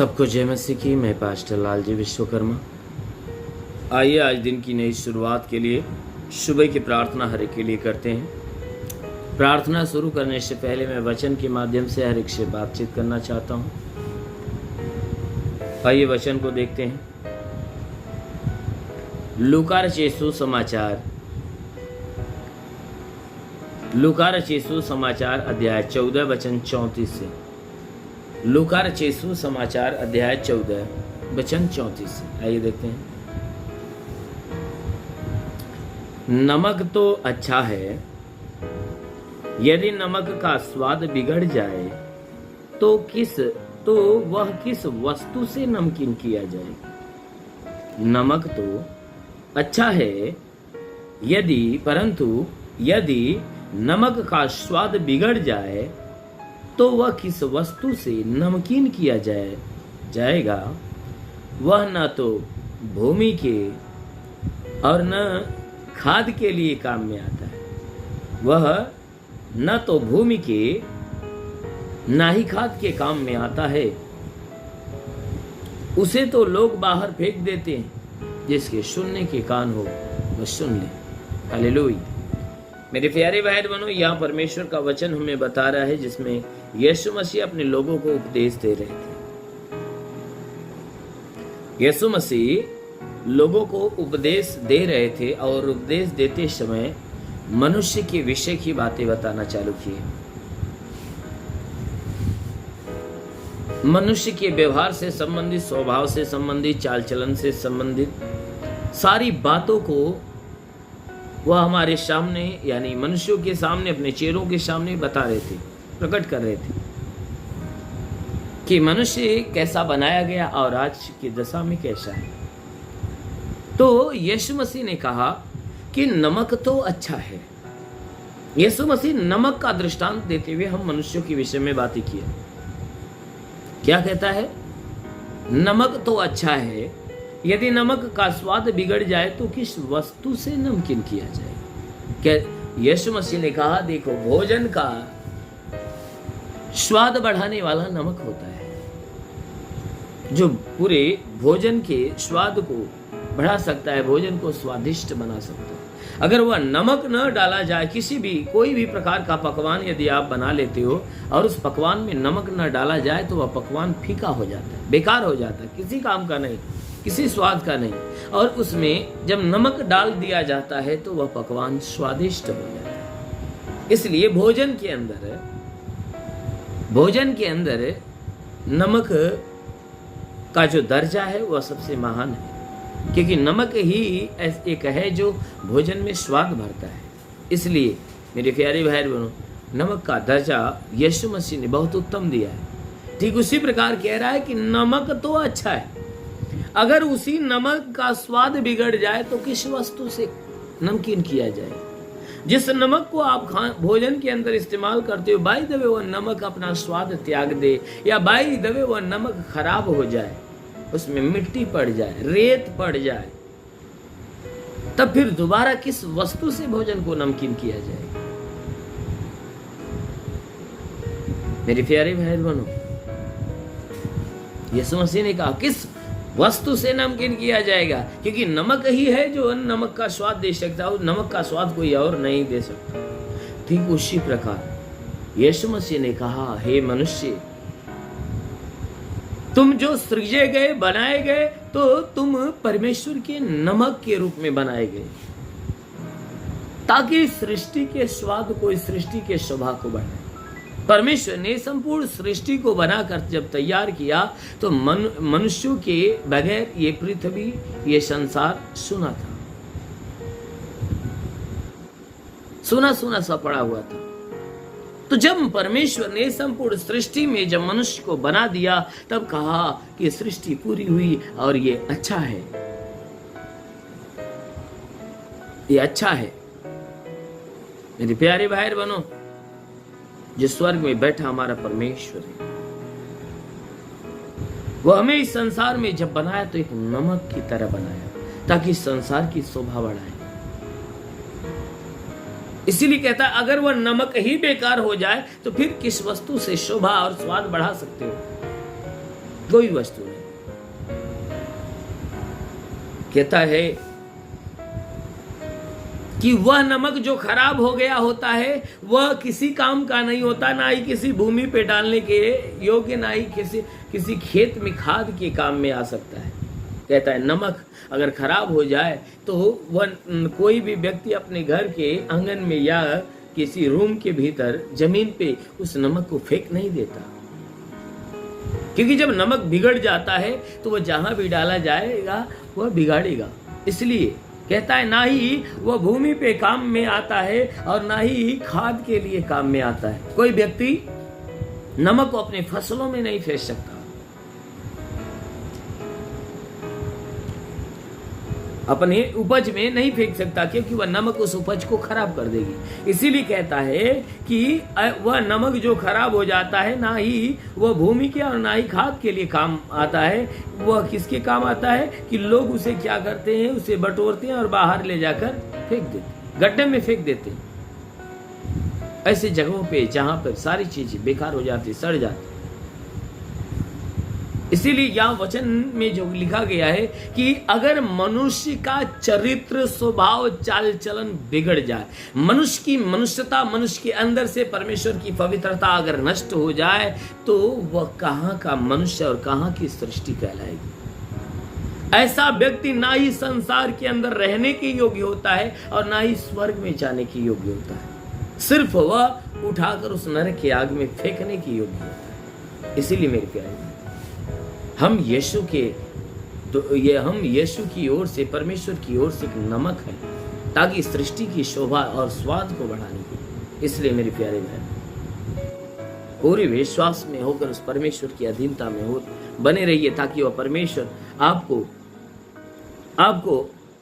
सबको जय मसीह की। मैं पास्टर लालजी विश्वकर्मा। आइए आज दिन की नई शुरुआत के लिए सुबह की प्रार्थना हर एक के लिए करते हैं। प्रार्थना शुरू करने से पहले मैं वचन के माध्यम से हर एक से बातचीत करना चाहता हूँ। आइए वचन को देखते हैं। लूका रचित सुसमाचार अध्याय 14 वचन 34 से। लूका रचित सुसमाचार अध्याय 14 वचन 34 से। आइए देखते हैं। नमक तो अच्छा है, यदि नमक का स्वाद बिगड़ जाए तो वह किस वस्तु से नमकीन किया जाए। नमक तो अच्छा है, परंतु यदि नमक का स्वाद बिगड़ जाए तो वह किस वस्तु से नमकीन किया जाएगा। वह न तो भूमि के और न खाद के लिए काम में आता है। वह न तो भूमि के न ही खाद के काम में आता है। उसे तो लोग बाहर फेंक देते हैं। जिसके सुनने के कान हो वह सुन ले। हालेलुया। मेरे प्यारे भाई बहनों, यहाँ परमेश्वर का वचन हमें बता रहा है जिसमें यीशु मसीह अपने लोगों को उपदेश दे रहे थे। यीशु मसीह लोगों को उपदेश दे रहे थे और उपदेश देते समय मनुष्य के विषय की बातें बताना चालू किए। मनुष्य के व्यवहार से संबंधित, स्वभाव से संबंधित, चाल चलन से संबंधित सारी बातों को वह हमारे सामने यानी मनुष्यों के सामने, अपने चेहरों के सामने बता रहे थे, प्रकट कर रहे थे कि मनुष्य कैसा बनाया गया और आज की दशा में कैसा है। तो यीशु मसीह ने कहा कि नमक तो अच्छा है। यीशु मसीह नमक का दृष्टांत देते हुए हम मनुष्यों के विषय में बातें किए। क्या कहता है? नमक तो अच्छा है, यदि नमक का स्वाद बिगड़ जाए तो किस वस्तु से नमकीन किया जाए। क्या यीशु मसीह ने कहा, देखो, भोजन का स्वाद बढ़ाने वाला नमक होता है, जो पूरे भोजन के स्वाद को बढ़ा सकता है, भोजन को स्वादिष्ट बना सकता है। अगर वह नमक न डाला जाए, कोई भी प्रकार का पकवान यदि आप बना लेते हो और उस पकवान में नमक न डाला जाए तो वह पकवान फीका हो जाता है, बेकार हो जाता है, किसी काम का नहीं, किसी स्वाद का नहीं। और उसमें जब नमक डाल दिया जाता है तो वह पकवान स्वादिष्ट हो जाता है। इसलिए भोजन के अंदर नमक का जो दर्जा है वह सबसे महान है, क्योंकि नमक ही एक है जो भोजन में स्वाद भरता है। इसलिए मेरे प्यारे भाई बहनों, नमक का दर्जा यीशु मसीह ने बहुत उत्तम दिया है। ठीक उसी प्रकार कह रहा है कि नमक तो अच्छा है, अगर उसी नमक का स्वाद बिगड़ जाए तो किस वस्तु से नमकीन किया जाए। जिस नमक को आप भोजन के अंदर इस्तेमाल करते हो, बाई द वे वह नमक अपना स्वाद त्याग दे, या बाई द वे वह नमक खराब हो जाए, उसमें मिट्टी पड़ जाए, रेत पड़ जाए, तब फिर दोबारा किस वस्तु से भोजन को नमकीन किया जाए। मेरे प्यारे भाई बहनों, यीशु मसीह ने कहा किस वस्तु से नमकीन किया जाएगा, क्योंकि नमक ही है जो नमक का स्वाद दे सकता है, नमक का स्वाद कोई और नहीं दे सकता। ठीक उसी प्रकार यीशु मसीह ने कहा, हे मनुष्य, तुम जो सृजे गए, बनाए गए, तो तुम परमेश्वर के नमक के रूप में बनाए गए, ताकि सृष्टि के स्वाद को, सृष्टि के शोभा को बढ़ाए। परमेश्वर ने संपूर्ण सृष्टि को बनाकर जब तैयार किया तो मनुष्यों के बगैर ये पृथ्वी, ये संसार सुना था, सुना सा पड़ा हुआ था। तो जब परमेश्वर ने संपूर्ण सृष्टि में जब मनुष्य को बना दिया, तब कहा कि सृष्टि पूरी हुई और ये अच्छा है, ये अच्छा है। मेरे प्यारे भाई बहनों, जो स्वर्ग में बैठा हमारा परमेश्वर है, वह हमें इस संसार में जब बनाया तो एक नमक की तरह बनाया, ताकि संसार की शोभा बढ़ाए। इसीलिए कहता है अगर वह नमक ही बेकार हो जाए तो फिर किस वस्तु से शोभा और स्वाद बढ़ा सकते हो। कोई वस्तु नहीं। कहता है कि वह नमक जो खराब हो गया होता है वह किसी काम का नहीं होता, ना ही किसी भूमि पे डालने के योग्य, ना ही किसी खेत में खाद के काम में आ सकता है। कहता है नमक अगर खराब हो जाए तो वह कोई भी व्यक्ति अपने घर के आंगन में या किसी रूम के भीतर जमीन पे उस नमक को फेंक नहीं देता, क्योंकि जब नमक बिगड़ जाता है तो वह जहां भी डाला जाएगा वह बिगाड़ेगा। इसलिए कहता है ना ही वह भूमि पे काम में आता है और ना ही खाद के लिए काम में आता है। कोई व्यक्ति नमक को अपने फसलों में नहीं फेंक सकता, अपने उपज में नहीं फेंक सकता, क्योंकि वह नमक उस उपज को खराब कर देगी। इसीलिए कहता है कि वह नमक जो खराब हो जाता है ना ही वह भूमि के और ना ही खाद के लिए काम आता है। वह किसके काम आता है कि लोग उसे क्या करते हैं, उसे बटोरते हैं और बाहर ले जाकर फेंक देते हैं, गड्ढे में फेंक देते हैं, ऐसे जगहों पे जहां पर सारी चीजें बेकार हो जाती, सड़ जाती। इसीलिए यहाँ वचन में जो लिखा गया है कि अगर मनुष्य का चरित्र, स्वभाव, चाल चलन बिगड़ जाए, मनुष्य की मनुष्यता, मनुष्य के अंदर से परमेश्वर की पवित्रता अगर नष्ट हो जाए तो वह कहाँ का मनुष्य और कहाँ की सृष्टि कहलाएगी। ऐसा व्यक्ति ना ही संसार के अंदर रहने के योग्य होता है और ना ही स्वर्ग में जाने के योग्य होता है, सिर्फ वह उठाकर उस नरक की आग में फेंकने के योग्य होता है। इसीलिए मेरे प्यारे, हम यीशु की ओर से, परमेश्वर की ओर से एक नमक है, ताकि सृष्टि की शोभा और स्वाद को बढ़ाने के। इसलिए मेरे प्यारे बहन, पूरे विश्वास में होकर उस परमेश्वर की अधीनता में हो बने रहिए, ताकि वह परमेश्वर आपको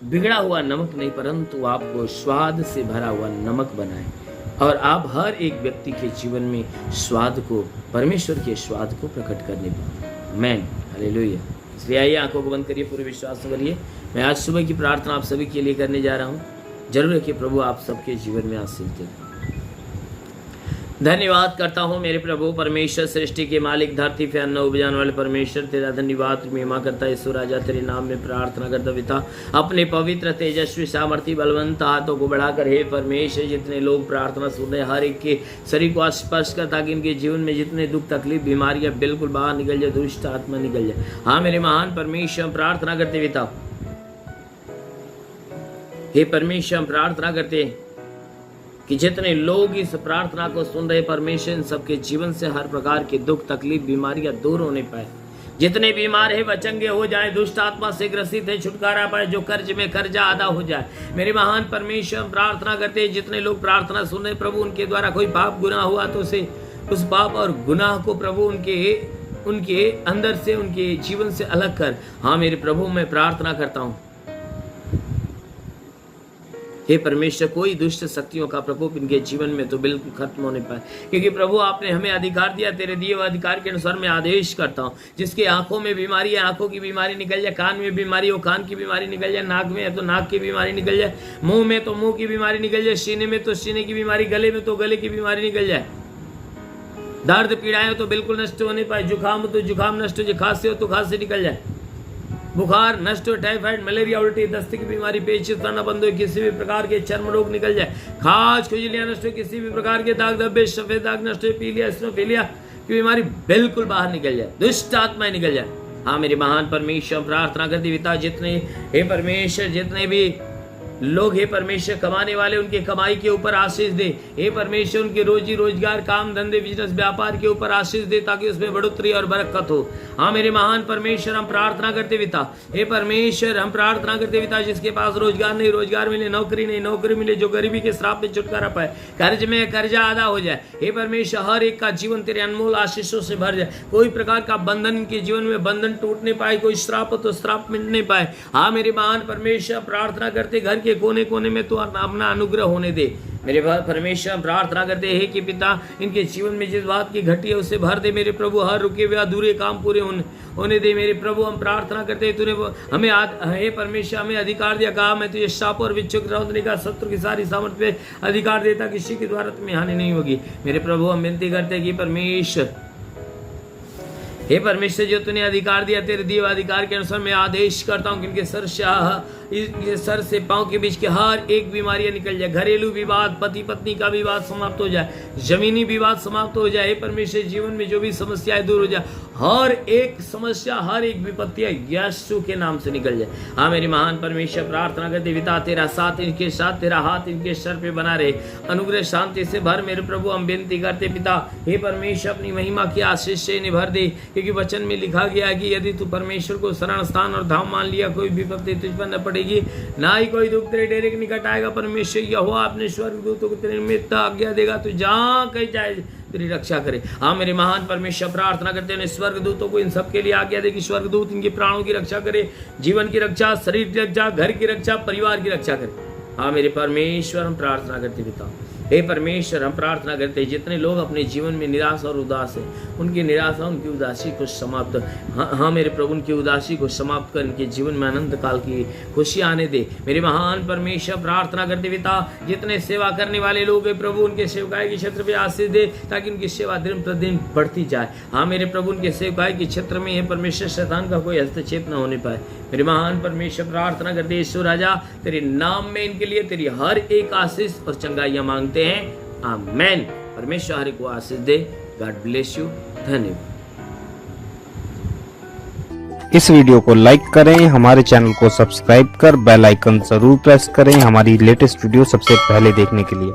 बिगड़ा हुआ नमक नहीं परंतु आपको स्वाद से भरा हुआ नमक बनाए और आप हर एक व्यक्ति के जीवन में स्वाद को, परमेश्वर के स्वाद को प्रकट करने पाए। आमीन, हालेलुया। इसलिए आइए आंखों को बंद करिए, पूरे विश्वास से करिए। मैं आज सुबह की प्रार्थना आप सभी के लिए करने जा रहा हूँ। जरूर है कि प्रभु आप सबके जीवन में आशीष दे। धन्यवाद करता हूँ मेरे प्रभु परमेश्वर, सृष्टि के मालिक, धरती पे अन्न उपजाने वाले परमेश्वर, तेरा धन्यवाद महिमा करता यीशु राजा, तेरे नाम में प्रार्थना करता पिता, अपने पवित्र तेजस्वी सामर्थी बलवंत हाथों को बढ़ाकर हे परमेश्वर, जितने लोग प्रार्थना सुन रहे हर एक के शरीर को स्पर्श कर, ताकि इनके जीवन में जितने दुख तकलीफ बीमारियां बिल्कुल बाहर निकल जाए, दुष्ट आत्मा निकल जाए। हाँ मेरे महान परमेश्वर, प्रार्थना करते पिता, हे परमेश्वर, प्रार्थना करते कि जितने लोग इस प्रार्थना को सुन रहे परमेश्वर, इन सबके जीवन से हर प्रकार के दुख तकलीफ बीमारियां दूर होने पाए। जितने बीमार है वह चंगे हो जाए, दुष्ट आत्मा से ग्रसित है छुटकारा पाए, जो कर्ज में कर्जा आधा हो जाए। मेरे महान परमेश्वर, प्रार्थना करते हैं जितने लोग प्रार्थना सुन रहे प्रभु, उनके द्वारा कोई पाप गुनाह हुआ तो उसे, उस पाप और गुनाह को प्रभु उनके अंदर से, उनके जीवन से अलग कर। हाँ मेरे प्रभु, मैं प्रार्थना करता हूँ हे परमेश्वर, कोई दुष्ट शक्तियों का प्रकोप इनके जीवन में तो बिल्कुल खत्म होने पाए, क्योंकि प्रभु आपने हमें अधिकार दिया। तेरे दिए हुए अधिकार के अनुसार मैं आदेश करता हूँ, जिसके आंखों में बीमारी है आंखों की बीमारी निकल जाए, कान में बीमारी हो कान की बीमारी निकल जाए, नाक में है तो नाक की बीमारी निकल जाए, मुंह में तो मुंह की बीमारी निकल जाए, सीने में तो सीने की बीमारी, गले में तो गले की बीमारी निकल जाए, दर्द पीड़ाएं तो बिल्कुल नष्ट होने पाए, जुकाम हो तो जुकाम नष्ट हो जाए, खांसी हो तो खांसी निकल जाए, बुखार नष्ट हो, टाइफाइड, मलेरिया, उल्टी, दस्त की बीमारी, पेचिश करना बंद हो, किसी भी प्रकार के चर्म रोग निकल जाए, खाज खुजलियां नष्ट हो, किसी भी प्रकार के दाग धब्बे, सफेद दाग नष्ट हो, पीलिया स्नोफिलिया की बीमारी बिल्कुल बाहर निकल जाए, दुष्ट आत्माएं निकल जाए। हाँ मेरे महान परमेश्वर, प्रार्थना करती पिता, जितने हे परमेश्वर, जितने भी लोग हे परमेश्वर कमाने वाले, उनके कमाई के ऊपर आशीष दे। हे परमेश्वर, उनके रोजी रोजगार, काम धंधे, बिजनेस, व्यापार के ऊपर आशीष दे, ताकि उसमें बढ़ोतरी और बरकत हो। हाँ मेरे महान परमेश्वर, हम प्रार्थना करते पिता, हे परमेश्वर, हम प्रार्थना करते पिता, जिसके पास रोजगार नहीं रोजगार मिले, नौकरी नहीं नौकरी मिले, जो गरीबी के श्राप में छुटकारा पाए, कर्ज में कर्जा आधा हो जाए। हे परमेश्वर, हर एक का जीवन तेरे अनमोल आशीषों से भर जाए, कोई प्रकार का बंधन के जीवन में बंधन टूटने पाए, कोई श्राप हो तो श्राप मिटने पाए। हाँ मेरे महान परमेश्वर, प्रार्थना करते घर के कोने कोने में तो अपना अनुग्रह होने दे। मेरे परमेश्वर, प्रार्थना करते हैं कि पिता, इनके जीवन में जिस बात की घटी है उसे भर दे मेरे प्रभु, हर रुके हुए अधूरे काम पूरे होने दे मेरे प्रभु। हम प्रार्थना करते हैं, तूने हमें हे परमेश्वर, हमें अधिकार दिया, कहा मैं तुझे शाप और विच्छुक रौंदने का, शत्रु की सारी सामर्थ्य पे अधिकार देता, किसी के द्वारा तुम्हें हानि नहीं होगी। मेरे प्रभु, हम विनती करते हैं कि परमेश्वर, हे परमेश्वर, जो तूने अधिकार दिया, तेरे दिए अधिकार के अनुसार मैं आदेश करता हूँ कि इनके सर से पांव के बीच की हर एक बीमारियां निकल जाए। घरेलू विवाद, पति पत्नी का विवाद समाप्त हो जाए, जमीनी विवाद समाप्त हो जाए। हे परमेश्वर, जीवन में जो भी समस्याएं दूर हो जाए, हर एक समस्या, हर एक विपत्तियां यीशु के नाम से निकल जाए। हाँ मेरी महान परमेश्वर, प्रार्थना करते पिता, तेरा साथ इनके साथ, तेरा हाथ इनके सर पे बना रहे, अनुग्रह शांति से भर मेरे प्रभु। हम विनती करते पिता, हे परमेश्वर, अपनी महिमा की आशीष से इन्हें भर दे, क्योंकि वचन में लिखा गया कि यदि तू परमेश्वर को शरण स्थान और धाम मान लिया, कोई विपत्ति तुझ पर न पड़ेगी, ना ही कोई दुख तेरे डेरे के निकट आएगा। परमेश्वर यहोवा अपने स्वर्गदूतों को तेरे निमित्त आज्ञा देगा, तू जहाँ कहीं जाए तेरी रक्षा करे। हाँ मेरे महान परमेश्वर, प्रार्थना करते हैं स्वर्गदूतों को इन सब के लिए आज्ञा दे कि स्वर्गदूत इनके प्राणों की रक्षा करे, जीवन की रक्षा, शरीर की रक्षा, घर की रक्षा, परिवार की रक्षा करे। हाँ मेरे परमेश्वर, हम प्रार्थना करते पिता, हे परमेश्वर, हम प्रार्थना करते हैं जितने लोग अपने जीवन में निराश और उदास है, उनकी निराशा, उनकी उदासी को समाप्त, हाँ मेरे प्रभु, उनकी उदासी को समाप्त कर उनके जीवन में अनंत काल की खुशी आने दे। मेरे महान परमेश्वर, प्रार्थना करते पिता, जितने सेवा करने वाले लोग हैं प्रभु, उनके सेवकाई के क्षेत्र में आशीष दे, ताकि उनकी सेवा दिन प्रतिदिन बढ़ती जाए। हाँ मेरे प्रभु, उनके सेवकाई के क्षेत्र में हे परमेश्वर, शैतान का कोई हस्तक्षेप न होने पाए। मेरे महान परमेश्वर, प्रार्थना करते यीशु राजा, तेरे नाम में इनके लिए तेरी हर एक आशीष और चंगाइयां मांगते हैं। आमेन। परमेश्वर हर को आशीष दे। God bless you. धन्यवाद। इस वीडियो को लाइक करें, हमारे चैनल को सब्सक्राइब कर बेल आइकन जरूर प्रेस करें हमारी लेटेस्ट वीडियो सबसे पहले देखने के लिए।